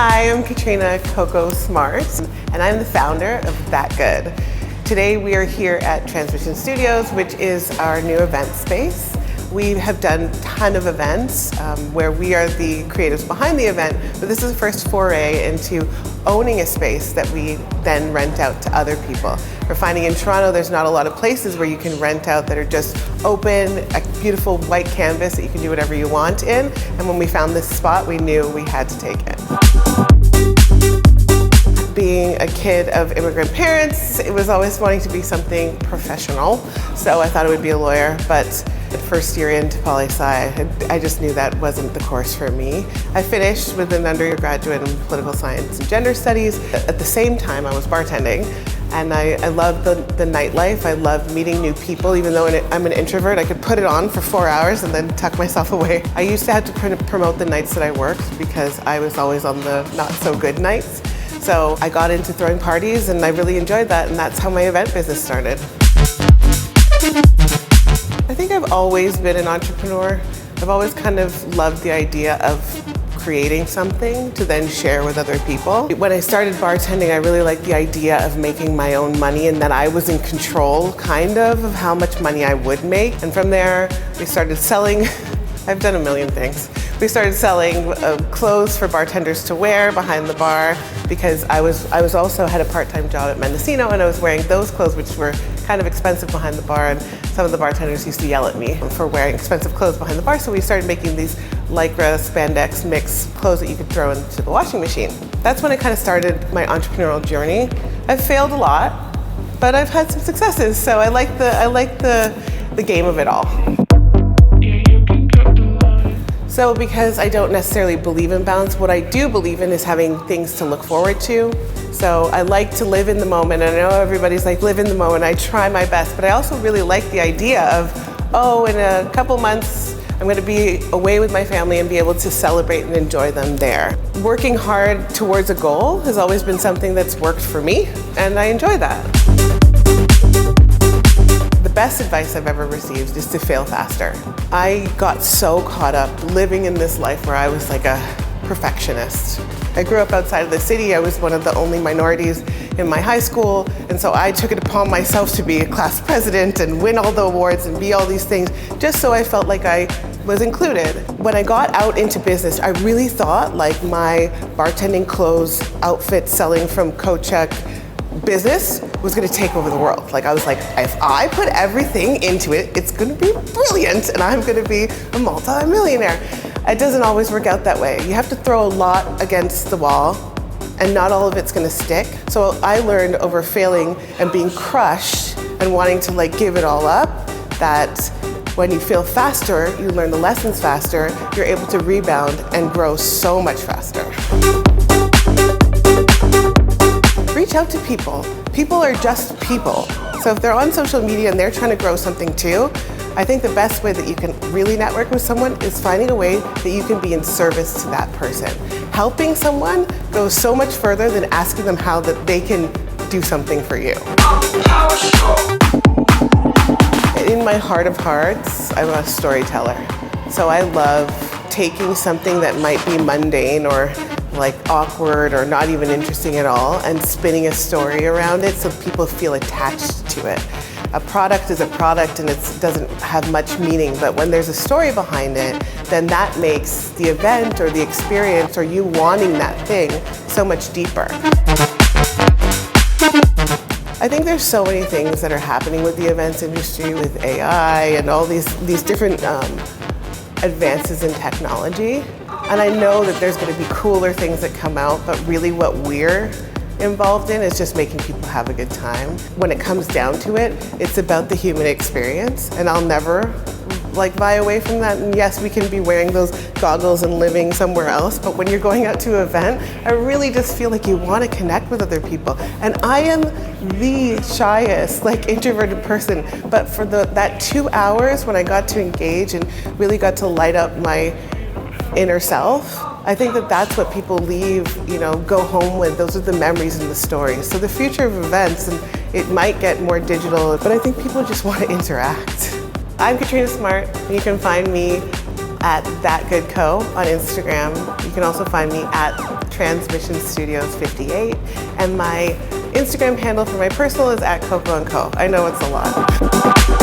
Hi, I'm Catriona Smart, and I'm the founder of That Good. Today we are here at Transmission Studios, which is our new event space. We have done a ton of events where we are the creatives behind the event, but this is the first foray into owning a space that we then rent out to other people. We're finding in Toronto there's not a lot of places where you can rent out that are just open, a beautiful white canvas that you can do whatever you want in, and when we found this spot we knew we had to take it. Being a kid of immigrant parents, it was always wanting to be something professional, so I thought it would be a lawyer, but the first year into poli-sci, I just knew that wasn't the course for me. I finished with an undergraduate in political science and gender studies. At the same time, I was bartending, and I loved the nightlife. I loved meeting new people. Even though I'm an introvert, I could put it on for 4 hours and then tuck myself away. I used to have to promote the nights that I worked because I was always on the not so good nights. So I got into throwing parties and I really enjoyed that, and that's how my event business started. I think I've always been an entrepreneur. I've always kind of loved the idea of creating something to then share with other people. When I started bartending, I really liked the idea of making my own money and that I was in control, kind of how much money I would make. And from there, we started selling. I've done a million things. We started selling clothes for bartenders to wear behind the bar because I also had a part-time job at Mendocino, and I was wearing those clothes, which were kind of expensive behind the bar, and some of the bartenders used to yell at me for wearing expensive clothes behind the bar, so we started making these lycra spandex mix clothes that you could throw into the washing machine. That's when I kind of started my entrepreneurial journey. I've failed a lot, but I've had some successes, so I like the game of it all. So because I don't necessarily believe in balance, what I do believe in is having things to look forward to. So I like to live in the moment. I know everybody's like, live in the moment. I try my best, but I also really like the idea of, oh, in a couple months, I'm going to be away with my family and be able to celebrate and enjoy them there. Working hard towards a goal has always been something that's worked for me, and I enjoy that. The best advice I've ever received is to fail faster. I got so caught up living in this life where I was like a perfectionist. I grew up outside of the city. I was one of the only minorities in my high school, and so I took it upon myself to be a class president and win all the awards and be all these things just so I felt like I was included. When I got out into business, I really thought like my bartending clothes, outfit selling from Kochek business was going to take over the world. Like I was like, if I put everything into it, it's going to be brilliant and I'm going to be a multi-millionaire. It doesn't always work out that way. You have to throw a lot against the wall and not all of it's going to stick. So I learned over failing and being crushed and wanting to like give it all up, that when you fail faster, you learn the lessons faster, you're able to rebound and grow so much faster. Reach out to people. People are just people. So if they're on social media and they're trying to grow something too, I think the best way that you can really network with someone is finding a way that you can be in service to that person. Helping someone goes so much further than asking them how that they can do something for you. In my heart of hearts, I'm a storyteller. So I love taking something that might be mundane or like awkward or not even interesting at all and spinning a story around it so people feel attached to it. A product is a product and it doesn't have much meaning, but when there's a story behind it, then that makes the event or the experience or you wanting that thing so much deeper. I think there's so many things that are happening with the events industry, with AI and all these different advances in technology. And I know that there's going to be cooler things that come out, but really what we're involved in is just making people have a good time. When it comes down to it, it's about the human experience, and I'll never like vie away from that. And yes, we can be wearing those goggles and living somewhere else, but when you're going out to an event, I really just feel like you want to connect with other people. And I am the shyest, like introverted person, but for that 2 hours when I got to engage and really got to light up my inner self, I think that that's what people leave, go home with. Those are the memories and the stories. So the future of events, and it might get more digital, but I think people just want to interact. I'm Catriona Smart. You can find me at thatgoodco on Instagram. You can also find me at Transmission Studios 58, and my Instagram handle for my personal is at Coco & Co. I know it's a lot.